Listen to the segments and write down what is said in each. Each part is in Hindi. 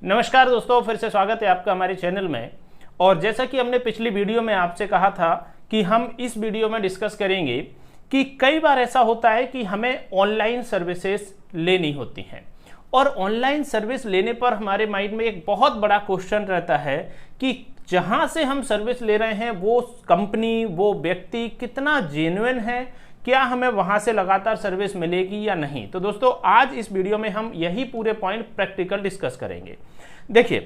नमस्कार दोस्तों, फिर से स्वागत है आपका हमारे चैनल में। और जैसा कि हमने पिछली वीडियो में आपसे कहा था कि हम इस वीडियो में डिस्कस करेंगे कि कई बार ऐसा होता है कि हमें ऑनलाइन सर्विसेज लेनी होती हैं और ऑनलाइन सर्विस लेने पर हमारे माइंड में एक बहुत बड़ा क्वेश्चन रहता है कि जहां से हम सर्विस ले रहे हैं वो कंपनी, वो व्यक्ति कितना जेन्युइन है, क्या हमें वहां से लगातार सर्विस मिलेगी या नहीं। तो दोस्तों आज इस वीडियो में हम यही पूरे पॉइंट प्रैक्टिकल डिस्कस करेंगे। देखिए,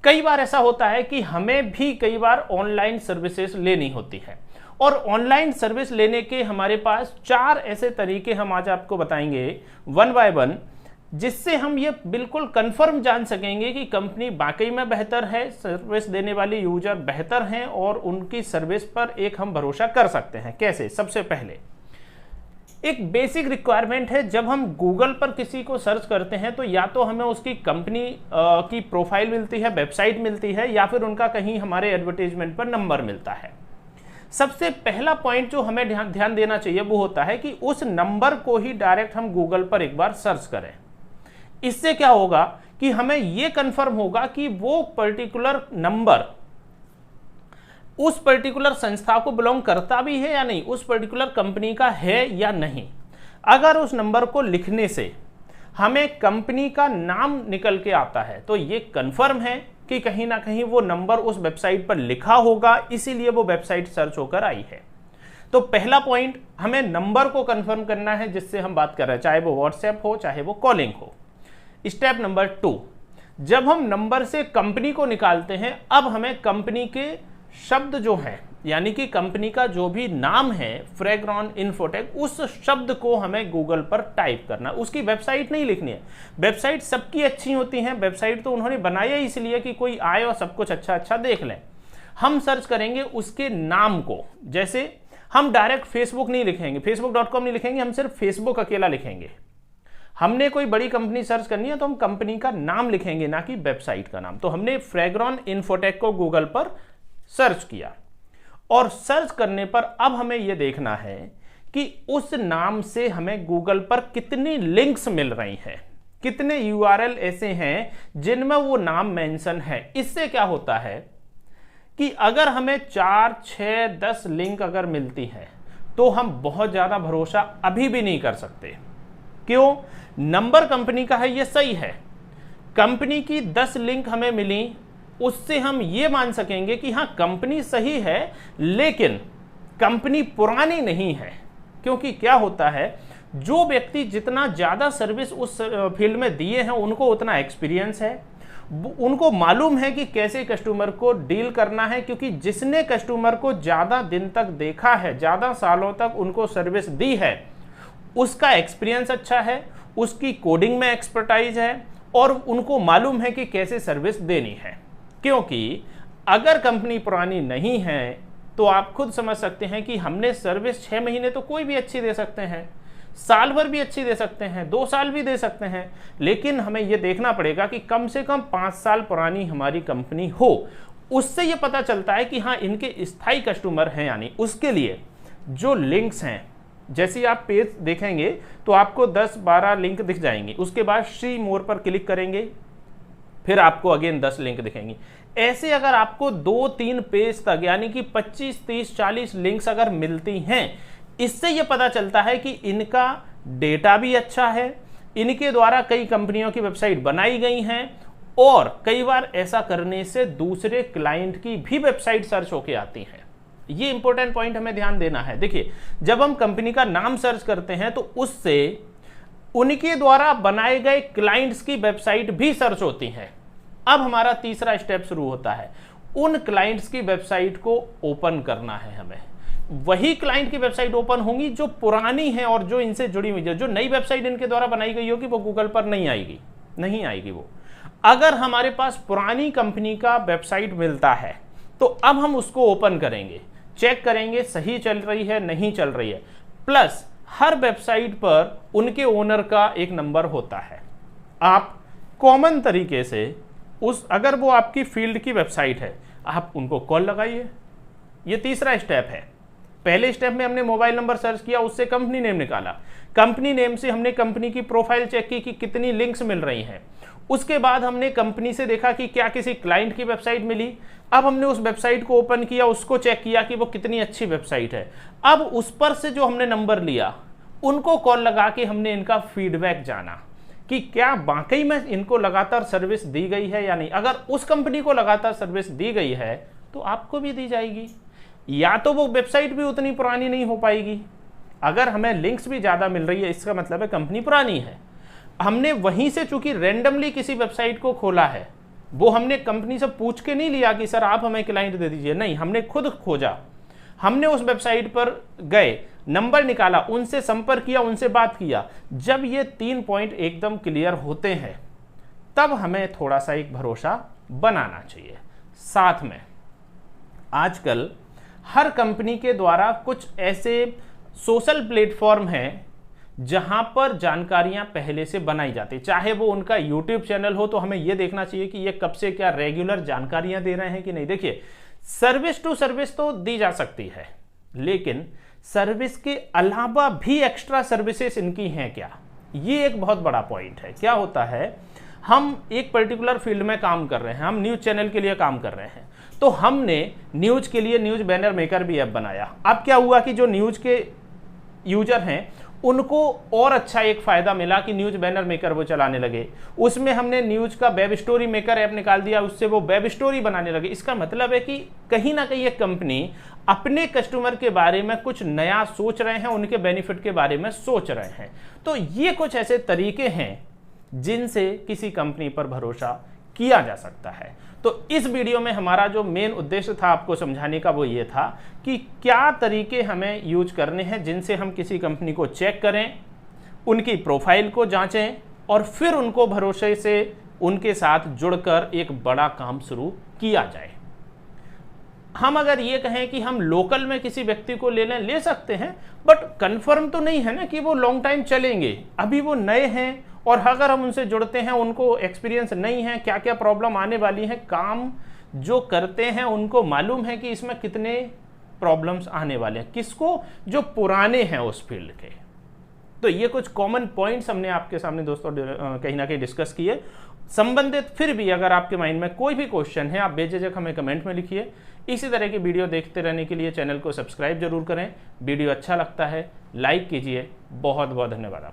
कई बार ऐसा होता है कि हमें भी कई बार ऑनलाइन सर्विसेज लेनी होती है और ऑनलाइन सर्विस लेने के हमारे पास 4 ऐसे तरीके हम आज आपको बताएंगे वन बाय वन, जिससे हम ये बिल्कुल कंफर्म जान सकेंगे कि कंपनी वाकई में बेहतर है, सर्विस देने वाले यूजर बेहतर हैं और उनकी सर्विस पर एक हम भरोसा कर सकते हैं। कैसे? सबसे पहले एक बेसिक रिक्वायरमेंट है, जब हम गूगल पर किसी को सर्च करते हैं तो या तो हमें उसकी कंपनी की प्रोफाइल मिलती है, वेबसाइट मिलती है, या फिर उनका कहीं हमारे एडवर्टाइजमेंट पर नंबर मिलता है। सबसे पहला पॉइंट जो हमें ध्यान देना चाहिए वो होता है कि उस नंबर को ही डायरेक्ट हम गूगल पर एक बार सर्च करें। इससे क्या होगा कि हमें यह कंफर्म होगा कि वो पर्टिकुलर नंबर उस पर्टिकुलर संस्था को बिलोंग करता भी है या नहीं, उस पर्टिकुलर कंपनी का है या नहीं। अगर उस नंबर को लिखने से हमें कंपनी का नाम निकल के आता है तो ये कंफर्म है कि कहीं ना कहीं वो नंबर उस वेबसाइट पर लिखा होगा, इसीलिए वो वेबसाइट सर्च होकर आई है। तो पहला पॉइंट, हमें नंबर को कंफर्म करना है जिससे हम बात कर रहे हैं, चाहे वो व्हाट्सएप हो चाहे वो कॉलिंग हो। स्टेप नंबर 2, जब हम नंबर से कंपनी को निकालते हैं, अब हमें कंपनी के शब्द जो है, यानी कि कंपनी का जो भी नाम है फ्रेग्रॉन इन्फोटेक, उस शब्द को हमें गूगल पर टाइप करना। उसकी वेबसाइट नहीं लिखनी है। वेबसाइट सबकी अच्छी होती है, वेबसाइट तो उन्होंने बनाया इसलिए कि कोई आए और सब कुछ अच्छा अच्छा देख लें। हम सर्च करेंगे उसके नाम को। जैसे हम डायरेक्ट फेसबुक नहीं लिखेंगे, facebook.com नहीं लिखेंगे, हम सिर्फ फेसबुक अकेला लिखेंगे। हमने कोई बड़ी कंपनी सर्च करनी है तो हम कंपनी का नाम लिखेंगे, ना कि वेबसाइट का नाम। तो हमने फ्रेग्रॉन इन्फोटेक को गूगल पर सर्च किया और सर्च करने पर अब हमें यह देखना है कि उस नाम से हमें गूगल पर कितनी लिंक्स मिल रही हैं, कितने यूआरएल ऐसे हैं जिनमें वो नाम मेंशन है। इससे क्या होता है कि अगर हमें 4, 6, 10 लिंक अगर मिलती है तो हम बहुत ज्यादा भरोसा अभी भी नहीं कर सकते। क्यों? नंबर कंपनी का है, ये सही है। कंपनी की 10 लिंक हमें मिली, उससे हम ये मान सकेंगे कि हाँ कंपनी सही है, लेकिन कंपनी पुरानी नहीं है। क्योंकि क्या होता है, जो व्यक्ति जितना ज्यादा सर्विस उस फील्ड में दिए हैं उनको उतना एक्सपीरियंस है, उनको मालूम है कि कैसे कस्टमर को डील करना है। क्योंकि जिसने कस्टमर को ज्यादा दिन तक देखा है, ज्यादा सालों तक उनको सर्विस दी है, उसका एक्सपीरियंस अच्छा है, उसकी कोडिंग में एक्सपर्टाइज है और उनको मालूम है कि कैसे सर्विस देनी है। क्योंकि अगर कंपनी पुरानी नहीं है तो आप खुद समझ सकते हैं कि हमने सर्विस 6 महीने तो कोई भी अच्छी दे सकते हैं, साल भर भी अच्छी दे सकते हैं, 2 साल भी दे सकते हैं, लेकिन हमें यह देखना पड़ेगा कि कम से कम 5 साल पुरानी हमारी कंपनी हो। उससे यह पता चलता है कि हाँ इनके स्थायी कस्टमर हैं। यानी उसके लिए जो लिंक्स हैं, जैसे आप पेज देखेंगे तो आपको 10-12 लिंक दिख जाएंगी, उसके बाद सी मोर पर क्लिक करेंगे, फिर आपको अगेन 10 लिंक दिखेंगी। ऐसे अगर आपको 2-3 पेज तक यानी कि 25, 30, 40 लिंक्स अगर मिलती हैं, इससे यह पता चलता है कि इनका डेटा भी अच्छा है, इनके द्वारा कई कंपनियों की वेबसाइट बनाई गई हैं और कई बार ऐसा करने से दूसरे क्लाइंट की भी वेबसाइट सर्च होके आती है। ये इंपॉर्टेंट पॉइंट हमें ध्यान देना है। देखिए, जब हम कंपनी का नाम सर्च करते हैं तो उससे उनके द्वारा बनाए गए क्लाइंट्स की वेबसाइट भी सर्च होती है। अब हमारा तीसरा स्टेप शुरू होता है, उन क्लाइंट्स की वेबसाइट को ओपन करना है हमें। वही क्लाइंट की वेबसाइट ओपन होंगी जो पुरानी है और जो इनसे जुड़ी हुई है। जो नई वेबसाइट इनके द्वारा बनाई गई होगी वो गूगल पर नहीं आएगी वो। अगर हमारे पास पुरानी कंपनी का वेबसाइट मिलता है तो अब हम उसको ओपन करेंगे, चेक करेंगे सही चल रही है नहीं चल रही है। प्लस हर वेबसाइट पर उनके ओनर का एक नंबर होता है। आप कॉमन तरीके से अगर वो आपकी फील्ड की वेबसाइट है, आप उनको कॉल लगाइए। ये तीसरा स्टेप है। पहले स्टेप में हमने मोबाइल नंबर सर्च किया, उससे कंपनी नेम निकाला। कंपनी नेम से हमने कंपनी की प्रोफाइल चेक की कि कितनी लिंक्स मिल रही हैं। उसके बाद हमने कंपनी से देखा कि क्या किसी क्लाइंट की वेबसाइट मिली। अब हमने उस वेबसाइट को ओपन किया, उसको चेक किया कि वो कितनी अच्छी वेबसाइट है। अब उस पर से जो हमने नंबर लिया, उनको कॉल लगा के हमने इनका फीडबैक जाना कि क्या वाकई में इनको लगातार सर्विस दी गई है या नहीं। अगर उस कंपनी को लगातार सर्विस दी गई है तो आपको भी दी जाएगी, या तो वो वेबसाइट भी उतनी पुरानी नहीं हो पाएगी। अगर हमें लिंक्स भी ज़्यादा मिल रही है, इसका मतलब है कंपनी पुरानी है। हमने वहीं से चूंकि रैंडमली किसी वेबसाइट को खोला है, वो हमने कंपनी से पूछ के नहीं लिया कि सर आप हमें क्लाइंट दे दीजिए, नहीं, हमने खुद खोजा। हमने उस वेबसाइट पर गए, नंबर निकाला, उनसे संपर्क किया, उनसे बात किया। जब ये 3 पॉइंट एकदम क्लियर होते हैं तब हमें थोड़ा सा एक भरोसा बनाना चाहिए। साथ में आजकल हर कंपनी के द्वारा कुछ ऐसे सोशल प्लेटफॉर्म हैं जहां पर जानकारियां पहले से बनाई जाती, चाहे वो उनका यूट्यूब चैनल हो, तो हमें यह देखना चाहिए कि ये कब से क्या रेगुलर जानकारियां दे रहे हैं कि नहीं। देखिए, सर्विस टू सर्विस तो दी जा सकती है, लेकिन सर्विस के अलावा भी एक्स्ट्रा सर्विसेज इनकी हैं क्या, ये एक बहुत बड़ा पॉइंट है। क्या होता है, हम एक पर्टिकुलर फील्ड में काम कर रहे हैं, हम न्यूज चैनल के लिए काम कर रहे हैं, तो हमने न्यूज के लिए न्यूज बैनर मेकर भी ऐप बनाया। अब क्या हुआ कि जो न्यूज के यूजर हैं उनको और अच्छा एक फायदा मिला कि न्यूज बैनर मेकर वो चलाने लगे। उसमें हमने न्यूज का वेब स्टोरी मेकर ऐप निकाल दिया, उससे वो वेब स्टोरी बनाने लगे। इसका मतलब है कि कहीं ना कहीं एक कंपनी अपने कस्टमर के बारे में कुछ नया सोच रहे हैं, उनके बेनिफिट के बारे में सोच रहे हैं। तो ये कुछ ऐसे तरीके हैं जिनसे किसी कंपनी पर भरोसा किया जा सकता है। तो इस वीडियो में हमारा जो मेन उद्देश्य था आपको समझाने का, वो ये था कि क्या तरीके हमें यूज करने हैं जिनसे हम किसी कंपनी को चेक करें, उनकी प्रोफाइल को जांचें और फिर उनको भरोसे से उनके साथ जुड़कर एक बड़ा काम शुरू किया जाए। हम अगर ये कहें कि हम लोकल में किसी व्यक्ति को ले लें, ले सकते हैं, बट कंफर्म तो नहीं है ना कि वो लॉन्ग टाइम चलेंगे। अभी वो नए हैं और अगर हम उनसे जुड़ते हैं, उनको एक्सपीरियंस नहीं है, क्या क्या प्रॉब्लम आने वाली है, काम जो करते हैं उनको मालूम है कि इसमें कितने प्रॉब्लम्स आने वाले हैं, किसको, जो पुराने हैं उस फील्ड के। तो ये कुछ कॉमन पॉइंट्स हमने आपके सामने दोस्तों कहीं ना कहीं डिस्कस किए। संबंधित फिर भी अगर आपके माइंड में कोई भी क्वेश्चन है, आप बेझिझक हमें कमेंट में लिखिए। इसी तरह की वीडियो देखते रहने के लिए चैनल को सब्सक्राइब जरूर करें। वीडियो अच्छा लगता है लाइक कीजिए। बहुत बहुत धन्यवाद आपका।